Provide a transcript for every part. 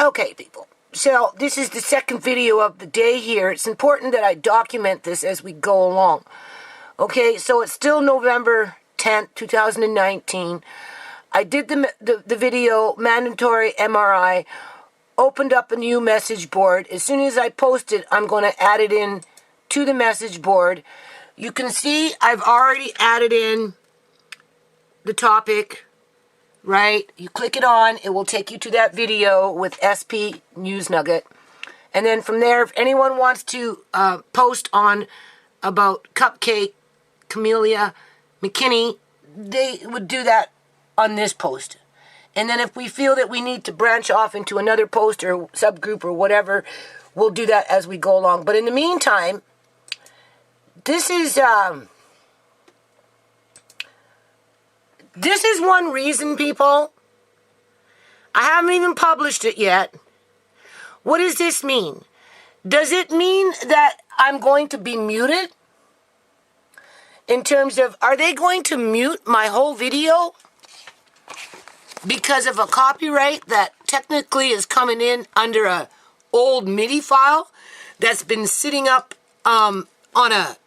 Okay, people. So this is the second video of the day here. It's important that I document this as we go along. Okay, so it's still November 10th, 2019. I did the video, mandatory MRI, opened up a new message board. As soon as I post it, I'm going to add it in to the message board. You can see I've already added in the topic, right? You click it on, it will take you to that video with SP News Nugget. And then from there, if anyone wants to post on about Cupcake, Camellia, McKinney, they would do that on this post. And then if we feel that we need to branch off into another post or subgroup or whatever, we'll do that as we go along. But in the meantime, this is one reason, people. I haven't even published it yet. What does this mean? Does it mean that I'm going to be muted? In terms of, are they going to mute my whole video because of a copyright that technically is coming in under a old MIDI file that's been sitting up on a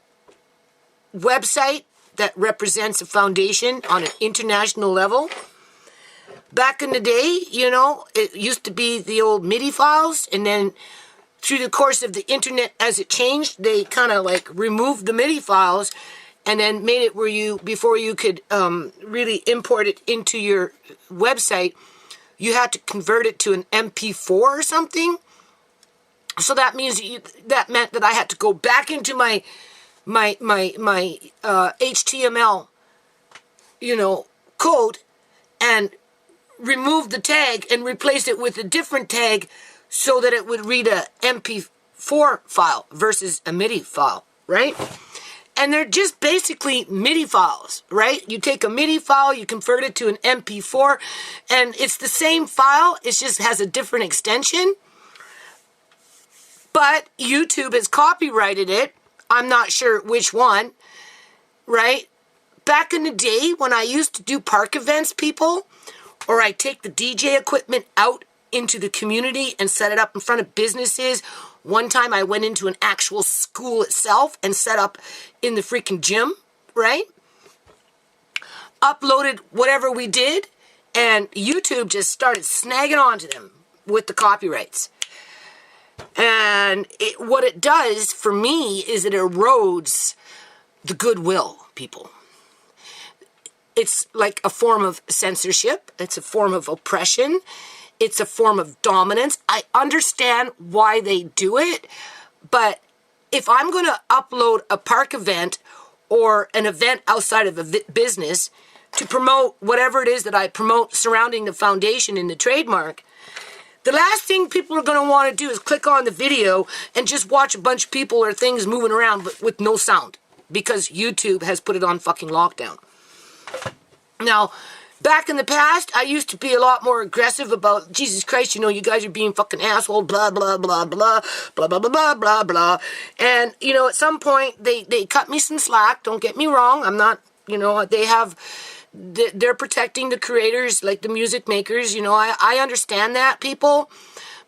website that represents a foundation on an international level? Back in the day, you know, it used to be the old MIDI files, and then through the course of the internet as it changed, they kind of like removed the MIDI files and then made it where you, before you could really import it into your website, you had to convert it to an MP4 or something. So that means that meant that I had to go back into my HTML, code and remove the tag and replace it with a different tag so that it would read a MP4 file versus a MIDI file, right? And they're just basically MIDI files, right? You take a MIDI file, you convert it to an MP4, and it's the same file, it just has a different extension. But YouTube has copyrighted it. I'm not sure which one, right? Back in the day when I used to do park events, people, or I take the DJ equipment out into the community and set it up in front of businesses. One time I went into an actual school itself and set up in the freaking gym, right? Uploaded whatever we did, and YouTube just started snagging onto them with the copyrights. And what it does for me is it erodes the goodwill, people. It's like a form of censorship. It's a form of oppression. It's a form of dominance. I understand why they do it, but if I'm going to upload a park event or an event outside of a business to promote whatever it is that I promote surrounding the foundation and the trademark, the last thing people are going to want to do is click on the video and just watch a bunch of people or things moving around with no sound because YouTube has put it on fucking lockdown. Now, back in the past, I used to be a lot more aggressive about, Jesus Christ, you guys are being fucking assholes, blah, blah, blah, blah, blah, blah, blah, blah, blah, blah. And, at some point, they cut me some slack. Don't get me wrong. I'm not, they're protecting the creators, like the music makers. I understand that, people.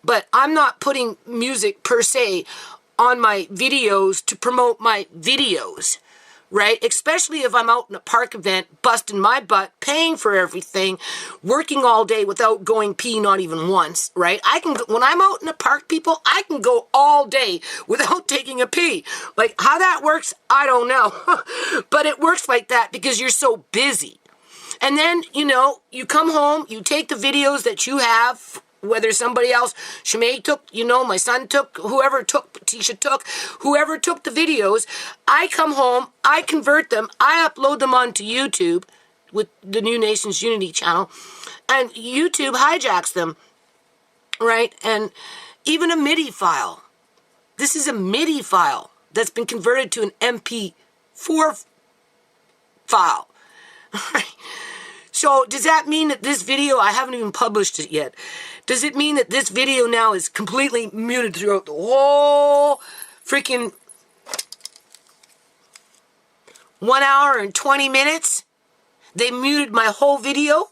But I'm not putting music, per se, on my videos to promote my videos. Right? Especially if I'm out in a park event, busting my butt, paying for everything, working all day without going pee not even once, right? When I'm out in a park, people, I can go all day without taking a pee. Like, how that works, I don't know. But it works like that because you're so busy. And then, you come home, you take the videos that you have, whether somebody else, Shimei took, my son took, whoever took, Tisha took, whoever took the videos, I come home, I convert them, I upload them onto YouTube with the New Nations Unity channel, and YouTube hijacks them, right? And even a MIDI file. This is a MIDI file that's been converted to an MP4 file, right? So does that mean that this video, I haven't even published it yet, does it mean that this video now is completely muted throughout the whole freaking 1 hour and 20 minutes? They muted my whole video?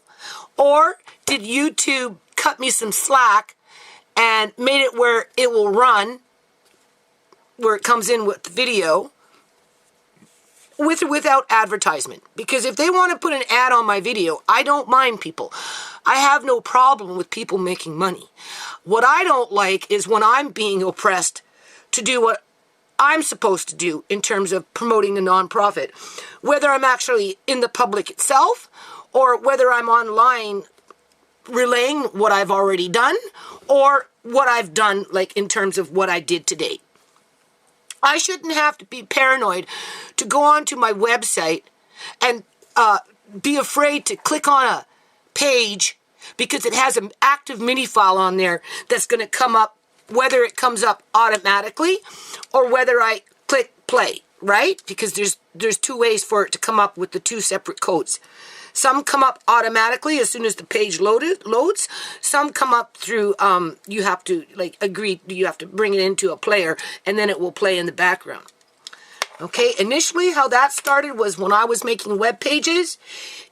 Or did YouTube cut me some slack and made it where it will run, where it comes in with the video, with or without advertisement. Because if they want to put an ad on my video, I don't mind people. I have no problem with people making money. What I don't like is when I'm being oppressed to do what I'm supposed to do in terms of promoting a nonprofit, whether I'm actually in the public itself or whether I'm online relaying what I've already done or what I've done, like in terms of what I did today. I shouldn't have to be paranoid to go onto my website and be afraid to click on a page because it has an active mini file on there that's going to come up, whether it comes up automatically or whether I click play, right? Because there's two ways for it to come up with the two separate codes. Some come up automatically as soon as the page loads. Some come up through, you have to you have to bring it into a player and then it will play in the background. Okay, initially how that started was when I was making web pages.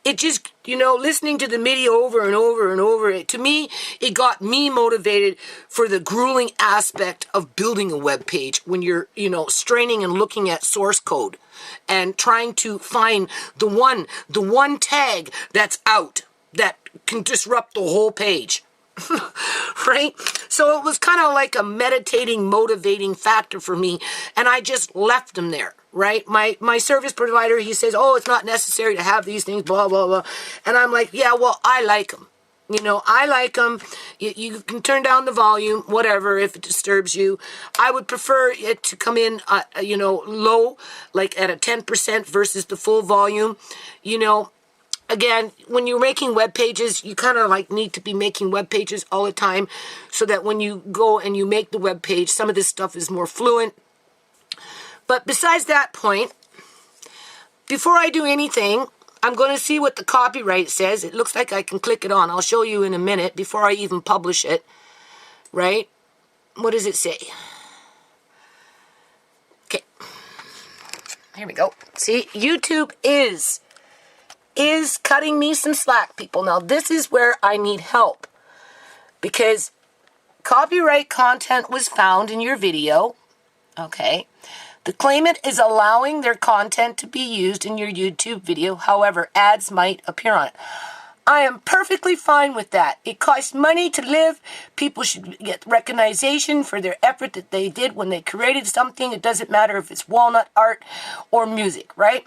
It just, listening to the MIDI over and over and over, to me, it got me motivated for the grueling aspect of building a web page when you're, straining and looking at source code and trying to find the one tag that's out that can disrupt the whole page. Right? So it was kind of like a meditating, motivating factor for me, and I just left them there, right? My service provider, he says, oh, it's not necessary to have these things, blah, blah, blah. And I'm like, yeah, well, I like them. I like them. You can turn down the volume, whatever, if it disturbs you. I would prefer it to come in, low, like at a 10% versus the full volume, Again, when you're making web pages, you kind of need to be making web pages all the time so that when you go and you make the web page, some of this stuff is more fluent. But besides that point, before I do anything, I'm going to see what the copyright says. It looks like I can click it on. I'll show you in a minute before I even publish it, right? What does it say? Okay. Here we go. See, YouTube is cutting me some slack, people. Now, this is where I need help because copyright content was found in your video, okay? The claimant is allowing their content to be used in your YouTube video. However, ads might appear on it. I am perfectly fine with that. It costs money to live. People should get recognition for their effort that they did when they created something. It doesn't matter if it's walnut art or music, right?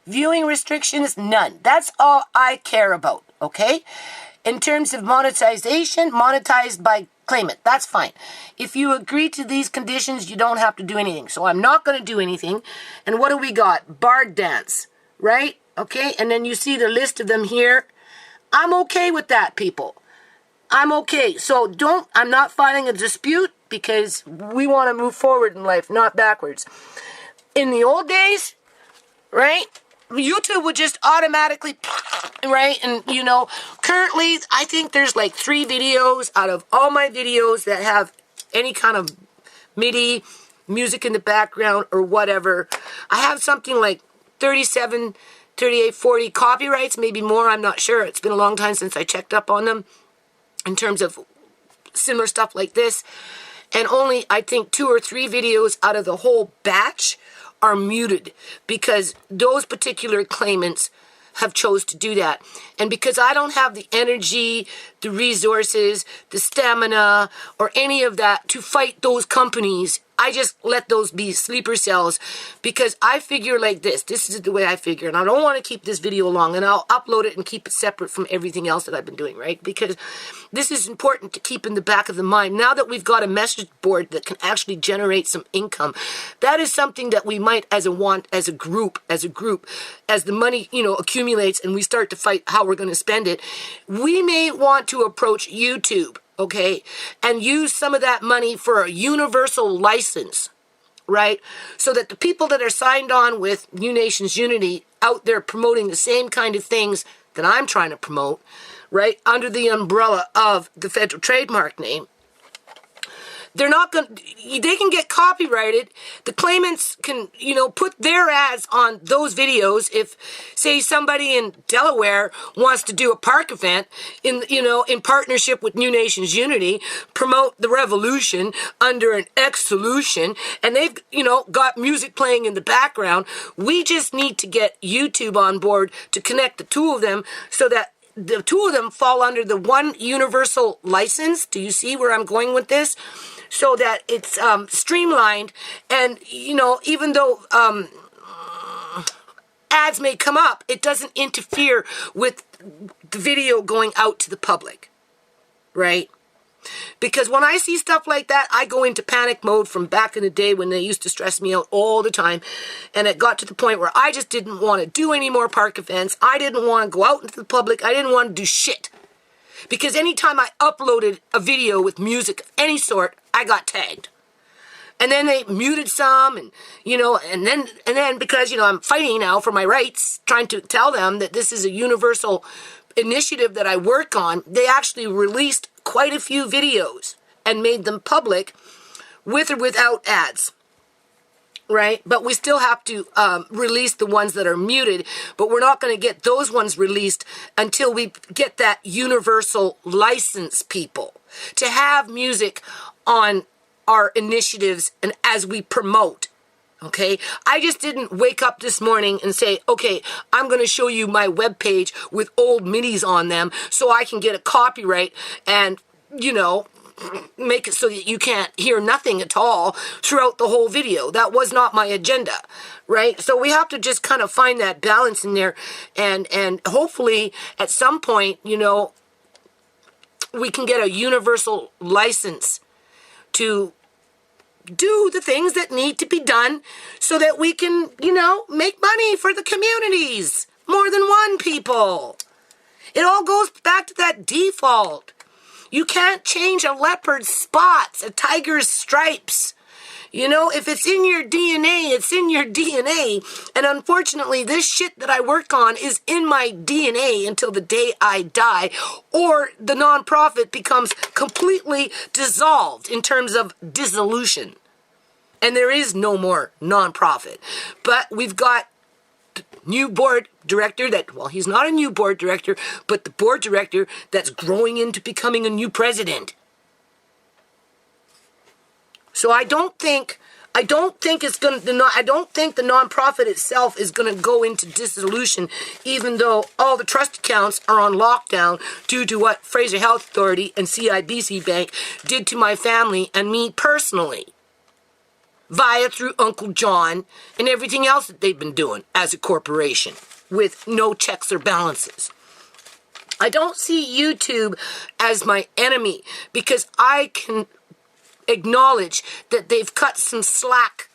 Viewing restrictions, none. That's all I care about, okay? In terms of monetization, monetized by claimant. That's fine. If you agree to these conditions, you don't have to do anything. So I'm not going to do anything. And what do we got? Bard dance, right? Okay, and then you see the list of them here. I'm okay with that, people. I'm okay. So I'm not filing a dispute because we want to move forward in life, not backwards. In the old days, right? YouTube would just automatically, right? And, currently, I think there's 3 videos out of all my videos that have any kind of MIDI, music in the background, or whatever. I have something like 37, 38, 40 copyrights, maybe more, I'm not sure. It's been a long time since I checked up on them in terms of similar stuff like this. And only, I think, 2 or 3 videos out of the whole batch are muted because those particular claimants have chose to do that. And because I don't have the energy, the resources, the stamina, or any of that to fight those companies, I just let those be sleeper cells because I figure like this. This is the way I figure. And I don't want to keep this video long, and I'll upload it and keep it separate from everything else that I've been doing, right? Because this is important to keep in the back of the mind. Now that we've got a message board that can actually generate some income, that is something that we might as a group, as the money, accumulates and we start to fight how we're going to spend it, we may want to approach YouTube, okay, and use some of that money for a universal license, right? So that the people that are signed on with New Nations Unity out there promoting the same kind of things that I'm trying to promote, right, under the umbrella of the federal trademark name, They're not going to, they can get copyrighted. The claimants can, put their ads on those videos. If, say, somebody in Delaware wants to do a park event in partnership with New Nations Unity, promote the revolution under an X solution, and they've, got music playing in the background, we just need to get YouTube on board to connect the two of them so that the two of them fall under the one universal license. Do you see where I'm going with this? So that it's streamlined, and even though ads may come up, it doesn't interfere with the video going out to the public, right? Because when I see stuff like that, I go into panic mode from back in the day when they used to stress me out all the time. And it got to the point where I just didn't want to do any more park events. I didn't want to go out into the public. I didn't want to do shit. Because anytime I uploaded a video with music of any sort, I got tagged. And then they muted some, and then because I'm fighting now for my rights, trying to tell them that this is a universal initiative that I work on, they actually released quite a few videos and made them public with or without ads, right? But we still have to release the ones that are muted, but we're not going to get those ones released until we get that universal license, people, to have music on our initiatives and as we promote. Okay, I just didn't wake up this morning and say, okay, I'm going to show you my webpage with old minis on them so I can get a copyright and, make it so that you can't hear nothing at all throughout the whole video. That was not my agenda, right? So we have to just kind of find that balance in there, and hopefully at some point, we can get a universal license to do the things that need to be done so that we can, make money for the communities. More than one, people. It all goes back to that default. You can't change a leopard's spots, a tiger's stripes. If it's in your DNA, it's in your DNA. And unfortunately, this shit that I work on is in my DNA until the day I die, or the nonprofit becomes completely dissolved in terms of dissolution. And there is no more nonprofit. But we've got new board director he's not a new board director, but the board director that's growing into becoming a new president. So I don't think the nonprofit itself is going to go into dissolution, even though all the trust accounts are on lockdown due to what Fraser Health Authority and CIBC Bank did to my family and me personally, through Uncle John and everything else that they've been doing as a corporation with no checks or balances. I don't see YouTube as my enemy because I can acknowledge that they've cut some slack,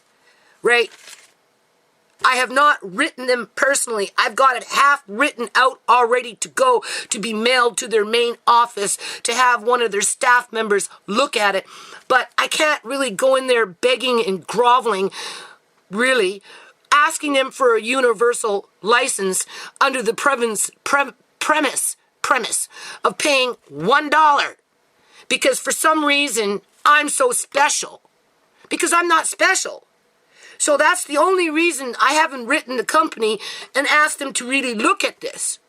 right? I have not written them personally. I've got it half written out already to go to be mailed to their main office to have one of their staff members look at it. But I can't really go in there begging and groveling, really, asking them for a universal license under the premise of paying $1. Because for some reason, I'm so special. Because I'm not special. So that's the only reason I haven't written the company and asked them to really look at this.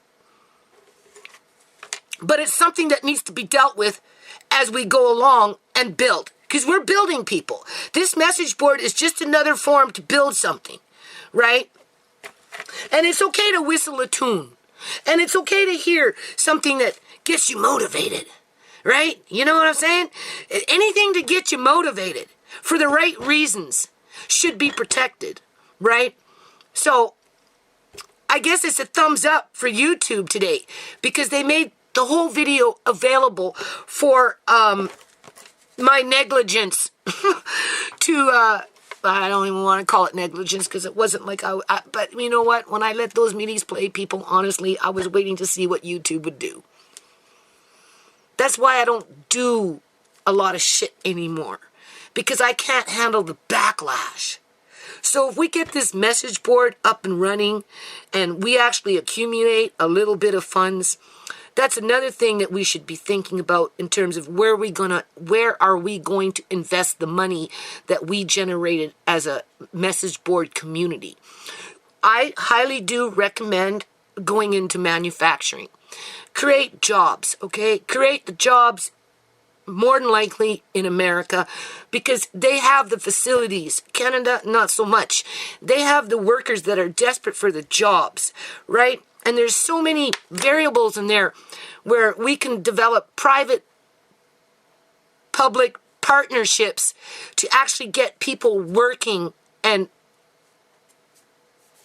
But it's something that needs to be dealt with as we go along and build. Because we're building, people. This message board is just another form to build something, right? And it's okay to whistle a tune. And it's okay to hear something that gets you motivated, right? You know what I'm saying? Anything to get you motivated for the right reasons should be protected, right? So I guess it's a thumbs up for YouTube today because they made the whole video available for my negligence to I don't even want to call it negligence because it wasn't like but you know what? When I let those meetings play, people, honestly, I was waiting to see what YouTube would do. That's why I don't do a lot of shit anymore. Because I can't handle the backlash. So if we get this message board up and running and we actually accumulate a little bit of funds, That's another thing that we should be thinking about in terms of where are we going to invest the money that we generated as a message board community. I highly do recommend going into manufacturing. Create jobs, okay? Create the jobs more than likely in America because they have the facilities. Canada, not so much. They have the workers that are desperate for the jobs, right? And there's so many variables in there where we can develop private-public partnerships to actually get people working and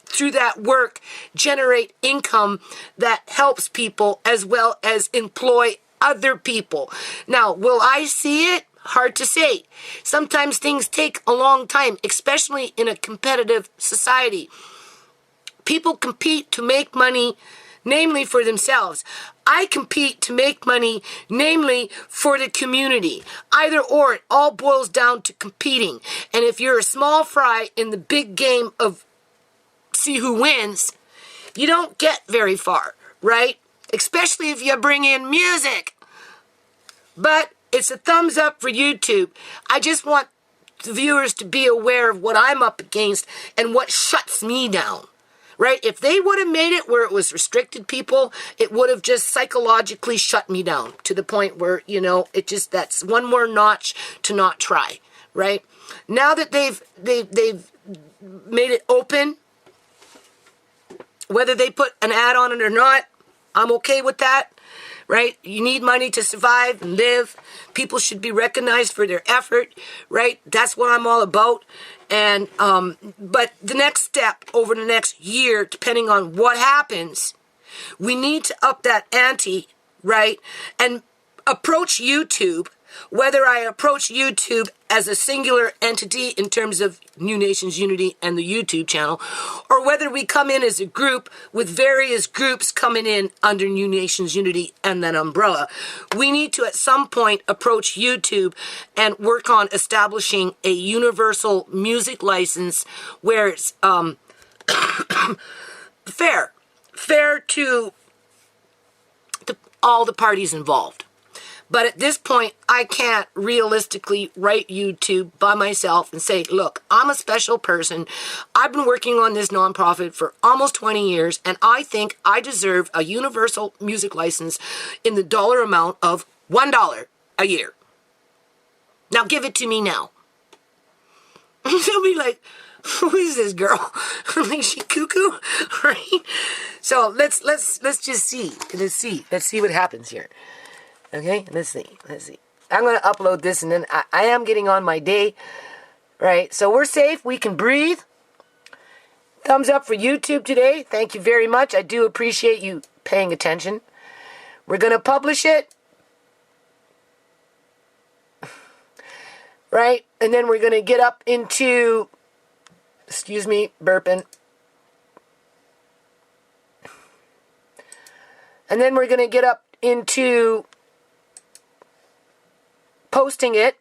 through that work generate income that helps people as well as employ other people. Now, will I see it? Hard to say. Sometimes things take a long time, especially in a competitive society. People compete to make money, namely for themselves. I compete to make money, namely for the community. Either or, it all boils down to competing. And if you're a small fry in the big game of see who wins, you don't get very far, right? Especially if you bring in music. But it's a thumbs up for YouTube. I just want the viewers to be aware of what I'm up against and what shuts me down, right? If they would have made it where it was restricted people, it would have just psychologically shut me down to the point where, that's one more notch to not try, right? Now that they've made it open, whether they put an ad on it or not, I'm okay with that, right? You need money to survive and live. People should be recognized for their effort, right? That's what I'm all about. And but the next step over the next year, depending on what happens, we need to up that ante, right? And approach YouTube, whether I approach YouTube as a singular entity in terms of New Nations Unity and the YouTube channel, or whether we come in as a group with various groups coming in under New Nations Unity and that umbrella, we need to at some point approach YouTube and work on establishing a universal music license where it's fair to all the parties involved. But at this point, I can't realistically write YouTube by myself and say, look, I'm a special person. I've been working on this nonprofit for almost 20 years, and I think I deserve a universal music license in the dollar amount of $1 a year. Now give it to me now. They'll be like, who is this girl? Like, she cuckoo? Right? So let's just see. Let's see what happens here. Okay, let's see. I'm going to upload this, and then I am getting on my day, right? So we're safe. We can breathe. Thumbs up for YouTube today. Thank you very much. I do appreciate you paying attention. We're going to publish it, right? And then we're going to get up into, excuse me, burping. And then we're going to get up into posting it.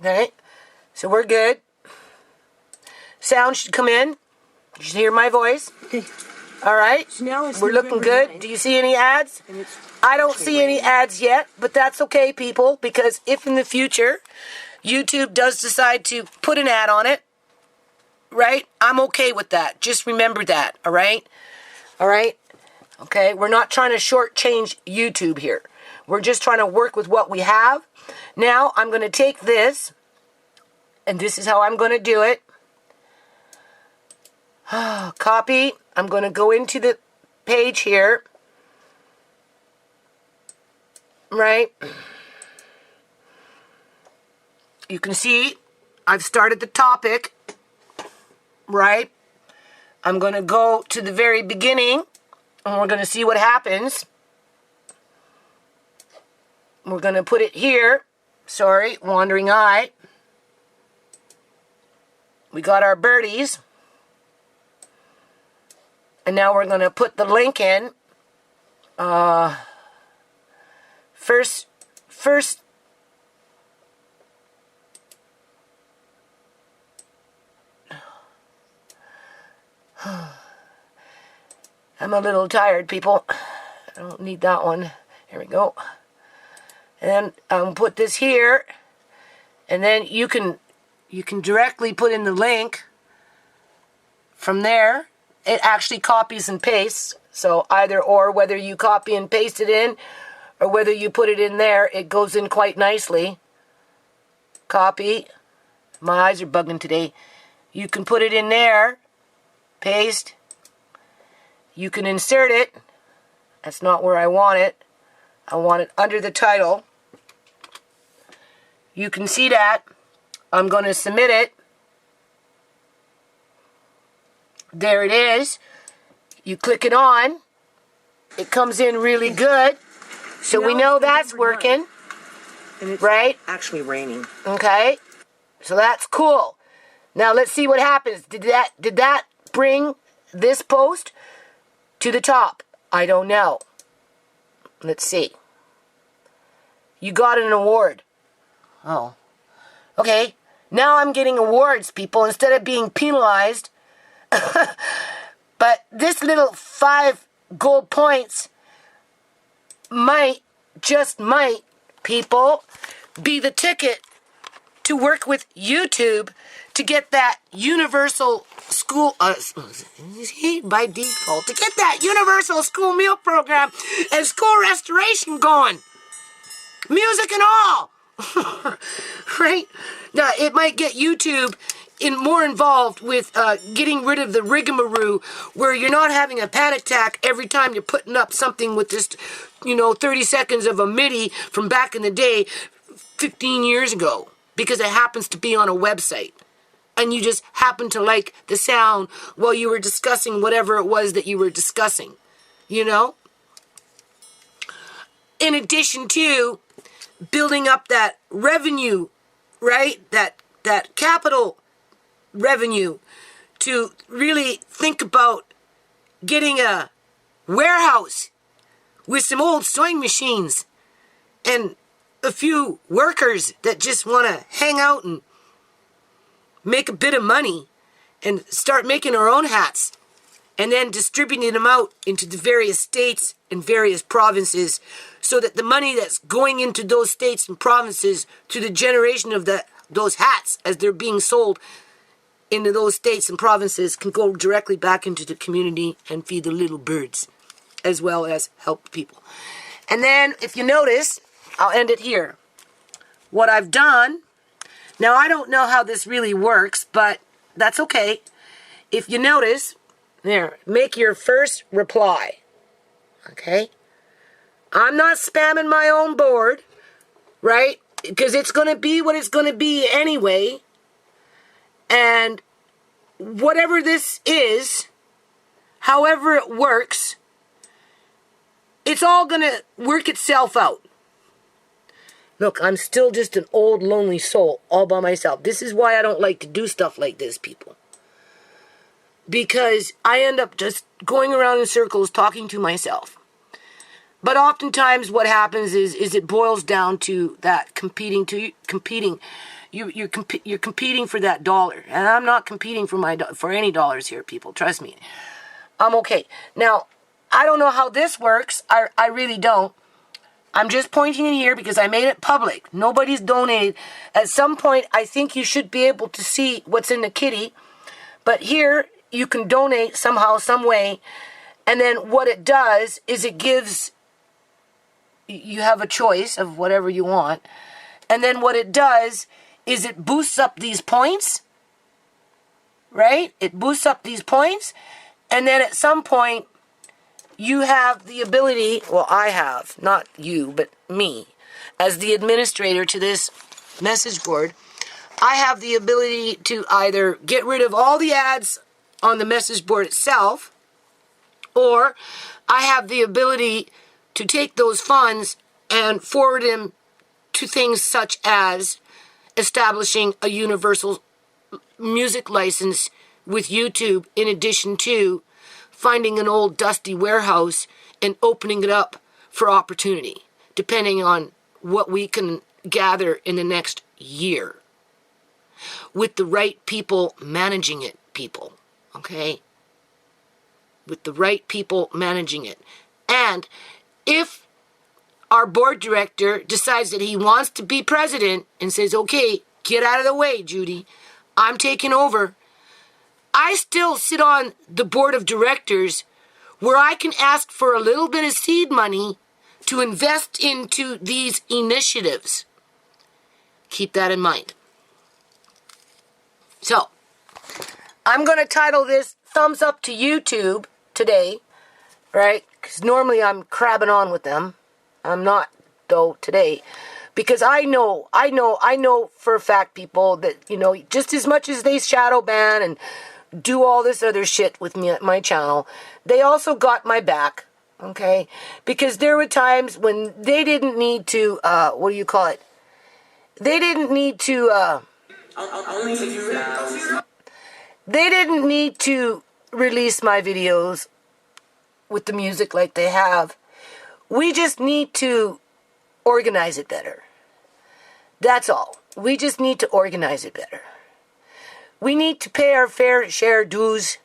Okay, so we're good. Sound should come in. You should hear my voice. All right, we're looking good. Do you see any ads? I don't see any ads yet, but that's okay, people, because if in the future YouTube does decide to put an ad on it, right, I'm okay with that. Just remember that, all right? All right? Okay, we're not trying to shortchange YouTube here. We're just trying to work with what we have. Now, I'm going to take this, and this is how I'm going to do it. Copy. I'm going to go into the page here. Right? You can see I've started the topic. Right? I'm going to go to the very beginning, and we're going to see what happens. We're going to put it here. Sorry, wandering eye. We got our birdies. And now we're going to put the link in. First. I'm a little tired, people. I don't need that one. Here we go. And I'll put this here. And then you can directly put in the link from there. It actually copies and pastes. So either or, whether you copy and paste it in or whether you put it in there, it goes in quite nicely. Copy. My eyes are bugging today. You can put it in there. Paste. You can insert it. That's not where I want it. I want it under the title. You can see that. I'm going to submit it. There it is. You click it on. It comes in really good. So we know that's working. And it's right? actually raining. Okay. So that's cool. Now let's see what happens. Did that bring this post to the top? I don't know. Let's see. You got an award. Oh. Okay. Now I'm getting awards, people, instead of being penalized. But this little 5 gold points might, people, be the ticket to work with YouTube to get that universal school, by default, to get that universal school meal program and school restoration going. Music and all. Right? Now, it might get YouTube more involved with getting rid of the rigmarole where you're not having a panic attack every time you're putting up something with just, 30 seconds of a MIDI from back in the day 15 years ago because it happens to be on a website. And you just happen to like the sound while you were discussing whatever it was that you were discussing. In addition to building up that revenue, right? That capital revenue to really think about getting a warehouse with some old sewing machines and a few workers that just want to hang out and make a bit of money and start making our own hats and then distributing them out into the various states and various provinces so that the money that's going into those states and provinces to the generation of those hats as they're being sold into those states and provinces can go directly back into the community and feed the little birds as well as help people. And then if you notice, I'll end it here. What I've done, now I don't know how this really works, but that's okay. If you notice, there, make your first reply. Okay? I'm not spamming my own board, right? Because it's going to be what it's going to be anyway. And whatever this is, however it works, it's all going to work itself out. Look, I'm still just an old, lonely soul all by myself. This is why I don't like to do stuff like this, people. Because I end up just going around in circles talking to myself. But oftentimes what happens is it boils down to that competing. You're competing for that dollar. And I'm not competing for any dollars here, people. Trust me. I'm okay. Now, I don't know how this works. I really don't. I'm just pointing in here because I made it public. Nobody's donated. At some point, I think you should be able to see what's in the kitty. But here, you can donate somehow, some way. And then what it does is it gives, you have a choice of whatever you want. And then what it does is it boosts up these points. Right? It boosts up these points. And then at some point, you have the ability, well, I have, not you, but me, as the administrator to this message board, I have the ability to either get rid of all the ads on the message board itself, or I have the ability to take those funds and forward them to things such as establishing a universal music license with YouTube, in addition to finding an old dusty warehouse and opening it up for opportunity, depending on what we can gather in the next year. With the right people managing it, people. Okay? with the right people managing it. And if our board director decides that he wants to be president and says, okay, get out of the way, Judy, I'm taking over, I still sit on the board of directors where I can ask for a little bit of seed money to invest into these initiatives. Keep that in mind. So, I'm going to title this Thumbs Up to YouTube today, right? Because normally I'm crabbing on with them. I'm not, though, today. Because I know for a fact, people, that, just as much as they shadow ban and do all this other shit with me at my channel, they also got my back, okay? Because there were times when they didn't need to, They didn't need to, they didn't need to release my videos with the music like they have. We just need to organize it better. That's all. We just need to organize it better. We need to pay our fair share dues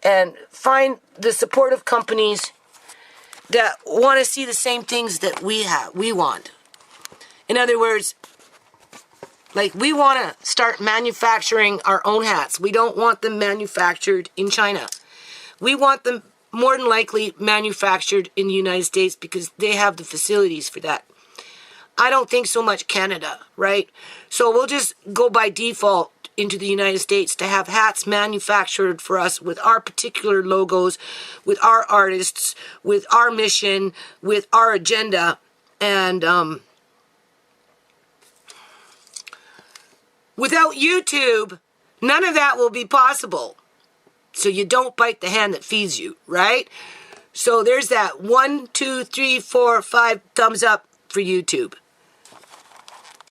and find the supportive companies that want to see the same things that we want. In other words, like, we want to start manufacturing our own hats. We don't want them manufactured in China. We want them more than likely manufactured in the United States because they have the facilities for that. I don't think so much Canada, right? So we'll just go by default into the United States to have hats manufactured for us with our particular logos, with our artists, with our mission, with our agenda, and without YouTube, none of that will be possible. So you don't bite the hand that feeds you, right? So there's that 1, 2, 3, 4, 5 thumbs up for YouTube.